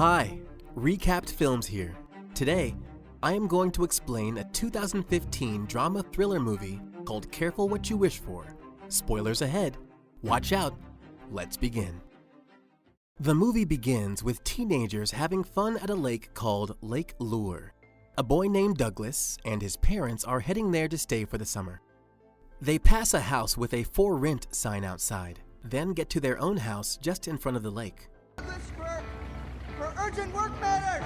Hi, Recapped Films here. Today, I am going to explain a 2015 drama thriller movie called Careful What You Wish For. Spoilers ahead. Watch out. Let's begin. The movie begins with teenagers having fun at a lake called Lake Lure. A boy named Douglas and his parents are heading there to stay for the summer. They pass a house with a "For Rent" sign outside, then get to their own house just in front of the lake. Douglas, for urgent work matters!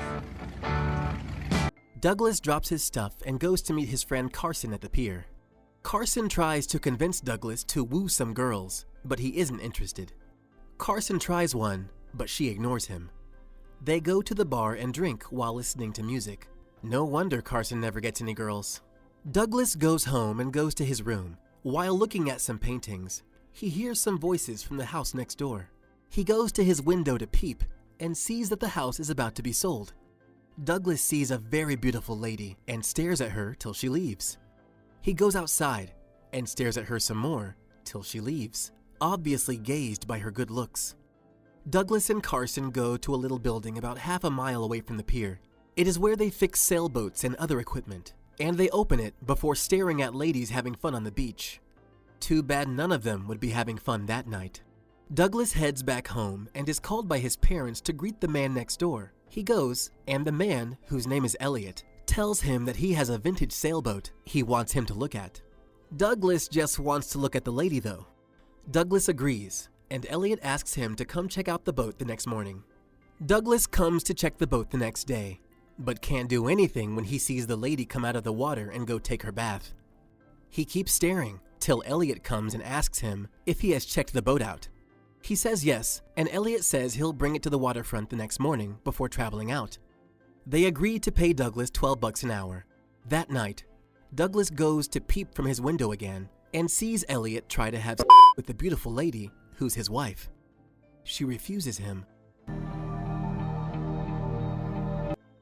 Douglas drops his stuff and goes to meet his friend Carson at the pier. Carson tries to convince Douglas to woo some girls, but he isn't interested. Carson tries one, but she ignores him. They go to the bar and drink while listening to music. No wonder Carson never gets any girls. Douglas goes home and goes to his room. While looking at some paintings, he hears some voices from the house next door. He goes to his window to peep and sees that the house is about to be sold. Douglas sees a very beautiful lady and stares at her till she leaves. He goes outside and stares at her some more till she leaves, obviously gazed by her good looks. Douglas and Carson go to a little building about half a mile away from the pier. It is where they fix sailboats and other equipment, and they open it before staring at ladies having fun on the beach. Too bad none of them would be having fun that night. Douglas heads back home and is called by his parents to greet the man next door. He goes, and the man, whose name is Elliot, tells him that he has a vintage sailboat he wants him to look at. Douglas just wants to look at the lady though. Douglas agrees, and Elliot asks him to come check out the boat the next morning. Douglas comes to check the boat the next day, but can't do anything when he sees the lady come out of the water and go take her bath. He keeps staring till Elliot comes and asks him if he has checked the boat out. He says yes, and Elliot says he'll bring it to the waterfront the next morning before traveling out. They agree to pay Douglas $12 an hour. That night, Douglas goes to peep from his window again and sees Elliot try to have with the beautiful lady who's his wife. She refuses him.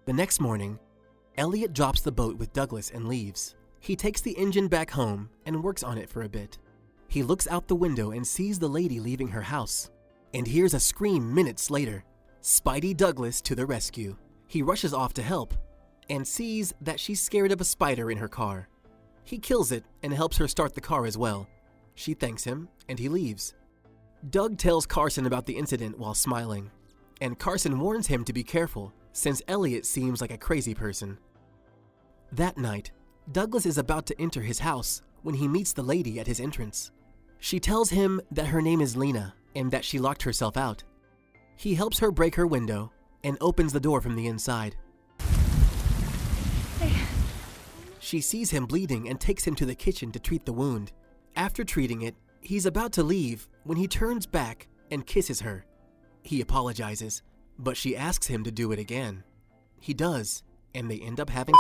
The next morning, Elliot drops the boat with Douglas and leaves. He takes the engine back home and works on it for a bit. He looks out the window and sees the lady leaving her house, and hears a scream minutes later. Spidey Douglas to the rescue. He rushes off to help, and sees that she's scared of a spider in her car. He kills it and helps her start the car as well. She thanks him, and he leaves. Doug tells Carson about the incident while smiling, and Carson warns him to be careful, since Elliot seems like a crazy person. That night, Douglas is about to enter his house when he meets the lady at his entrance. She tells him that her name is Lena and that she locked herself out. He helps her break her window and opens the door from the inside. Hey. She sees him bleeding and takes him to the kitchen to treat the wound. After treating it, he's about to leave when he turns back and kisses her. He apologizes, but she asks him to do it again. He does, and they end up having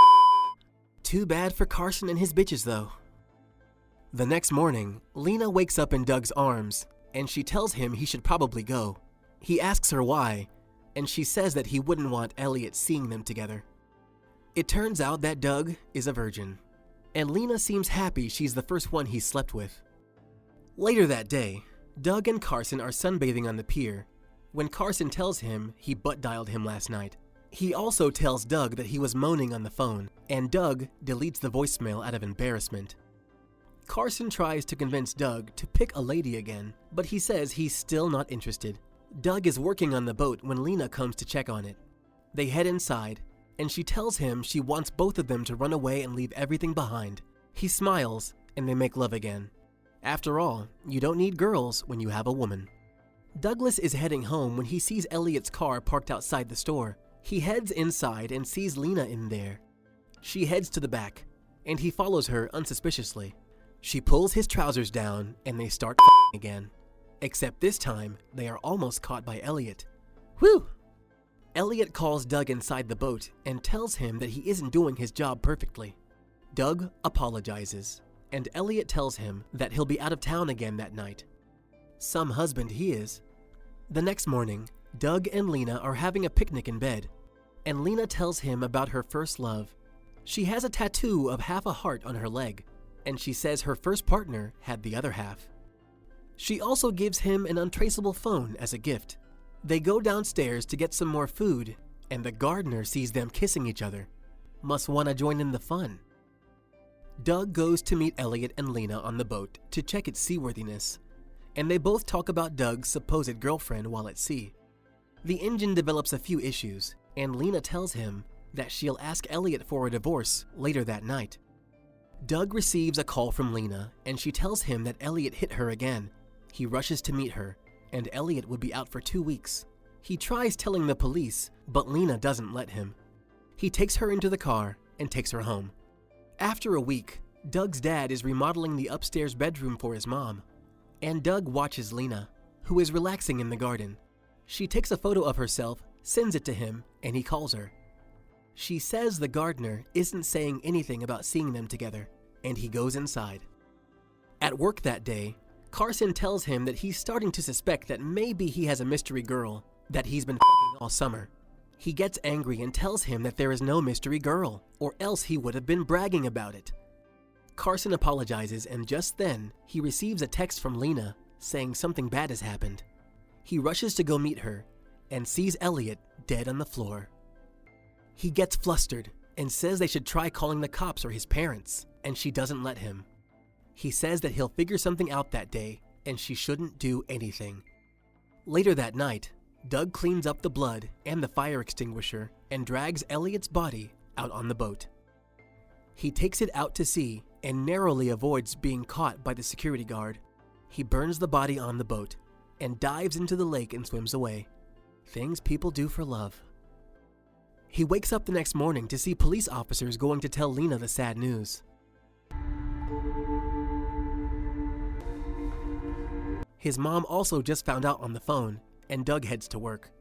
Too bad for Carson and his bitches though. The next morning, Lena wakes up in Doug's arms, and she tells him he should probably go. He asks her why, and she says that he wouldn't want Elliot seeing them together. It turns out that Doug is a virgin, and Lena seems happy she's the first one he slept with. Later that day, Doug and Carson are sunbathing on the pier when Carson tells him he butt-dialed him last night. He also tells Doug that he was moaning on the phone, and Doug deletes the voicemail out of embarrassment. Carson tries to convince Doug to pick a lady again, but he says he's still not interested. Doug is working on the boat when Lena comes to check on it. They head inside, and she tells him she wants both of them to run away and leave everything behind. He smiles, and they make love again. After all, you don't need girls when you have a woman. Douglas is heading home when he sees Elliot's car parked outside the store. He heads inside and sees Lena in there. She heads to the back, and he follows her unsuspiciously. She pulls his trousers down, and they start again. Except this time, they are almost caught by Elliot. Whew! Elliot calls Doug inside the boat and tells him that he isn't doing his job perfectly. Doug apologizes, and Elliot tells him that he'll be out of town again that night. Some husband he is. The next morning, Doug and Lena are having a picnic in bed, and Lena tells him about her first love. She has a tattoo of half a heart on her leg, and she says her first partner had the other half. She also gives him an untraceable phone as a gift. They go downstairs to get some more food, and the gardener sees them kissing each other. Must want to join in the fun. Doug goes to meet Elliot and Lena on the boat to check its seaworthiness, and they both talk about Doug's supposed girlfriend while at sea. The engine develops a few issues, and Lena tells him that she'll ask Elliot for a divorce later that night. Doug receives a call from Lena, and she tells him that Elliot hit her again. He rushes to meet her, and Elliot would be out for 2 weeks. He tries telling the police, but Lena doesn't let him. He takes her into the car and takes her home. After a week, Doug's dad is remodeling the upstairs bedroom for his mom, and Doug watches Lena, who is relaxing in the garden. She takes a photo of herself, sends it to him, and he calls her. She says the gardener isn't saying anything about seeing them together, and he goes inside. At work that day, Carson tells him that he's starting to suspect that maybe he has a mystery girl that he's been f***ing all summer. He gets angry and tells him that there is no mystery girl, or else he would have been bragging about it. Carson apologizes, and just then, he receives a text from Lena saying something bad has happened. He rushes to go meet her and sees Elliot dead on the floor. He gets flustered and says they should try calling the cops or his parents, and she doesn't let him. He says that he'll figure something out that day, and she shouldn't do anything. Later that night, Doug cleans up the blood and the fire extinguisher and drags Elliot's body out on the boat. He takes it out to sea and narrowly avoids being caught by the security guard. He burns the body on the boat and dives into the lake and swims away. Things people do for love. He wakes up the next morning to see police officers going to tell Lena the sad news. His mom also just found out on the phone, and Doug heads to work.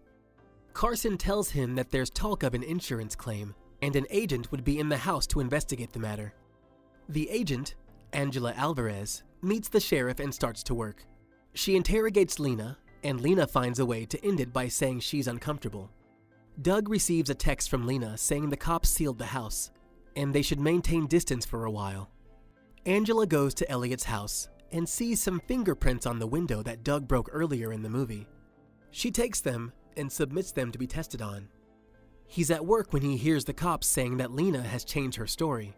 Carson tells him that there's talk of an insurance claim, and an agent would be in the house to investigate the matter. The agent, Angela Alvarez, meets the sheriff and starts to work. She interrogates Lena, and Lena finds a way to end it by saying she's uncomfortable. Doug receives a text from Lena saying the cops sealed the house, and they should maintain distance for a while. Angela goes to Elliot's house and sees some fingerprints on the window that Doug broke earlier in the movie. She takes them and submits them to be tested on. He's at work when he hears the cops saying that Lena has changed her story.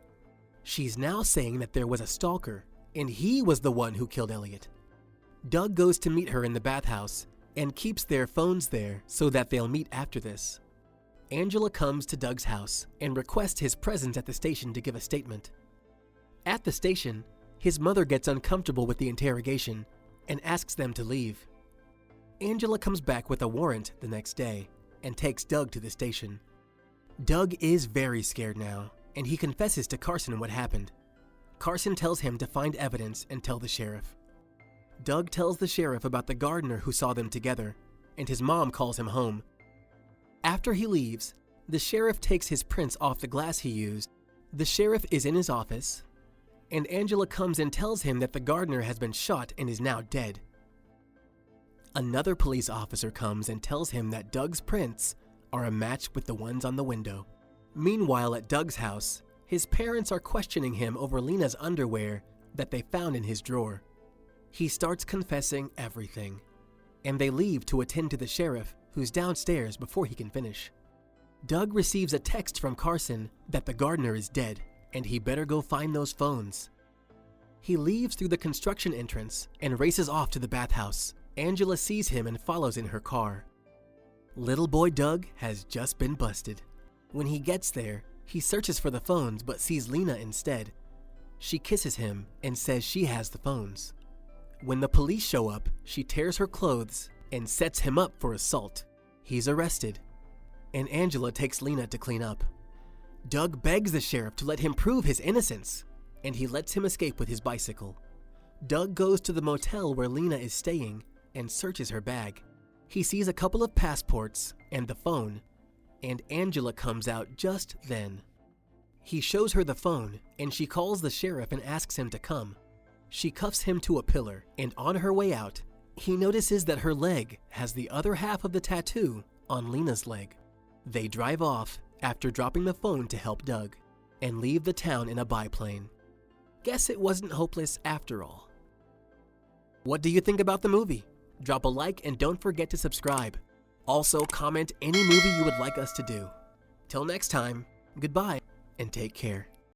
She's now saying that there was a stalker, and he was the one who killed Elliot. Doug goes to meet her in the bathhouse and keeps their phones there so that they'll meet after this. Angela comes to Doug's house and requests his presence at the station to give a statement. At the station, his mother gets uncomfortable with the interrogation and asks them to leave. Angela comes back with a warrant the next day and takes Doug to the station. Doug is very scared now, and he confesses to Carson what happened. Carson tells him to find evidence and tell the sheriff. Doug tells the sheriff about the gardener who saw them together, and his mom calls him home. After he leaves, the sheriff takes his prints off the glass he used. The sheriff is in his office, and Angela comes and tells him that the gardener has been shot and is now dead. Another police officer comes and tells him that Doug's prints are a match with the ones on the window. Meanwhile, at Doug's house, his parents are questioning him over Lena's underwear that they found in his drawer. He starts confessing everything, and they leave to attend to the sheriff, who's downstairs before he can finish. Doug receives a text from Carson that the gardener is dead, and he better go find those phones. He leaves through the construction entrance and races off to the bathhouse. Angela sees him and follows in her car. Little boy Doug has just been busted. When he gets there, he searches for the phones but sees Lena instead. She kisses him and says she has the phones. When the police show up, she tears her clothes and sets him up for assault. He's arrested, and Angela takes Lena to clean up. Doug begs the sheriff to let him prove his innocence, and he lets him escape with his bicycle. Doug goes to the motel where Lena is staying and searches her bag. He sees a couple of passports and the phone, and Angela comes out just then. He shows her the phone, and she calls the sheriff and asks him to come. She cuffs him to a pillar, and on her way out, he notices that her leg has the other half of the tattoo on Lena's leg. They drive off after dropping the phone to help Doug, and leave the town in a biplane. Guess it wasn't hopeless after all. What do you think about the movie? Drop a like and don't forget to subscribe. Also, comment any movie you would like us to do. Till next time, goodbye and take care.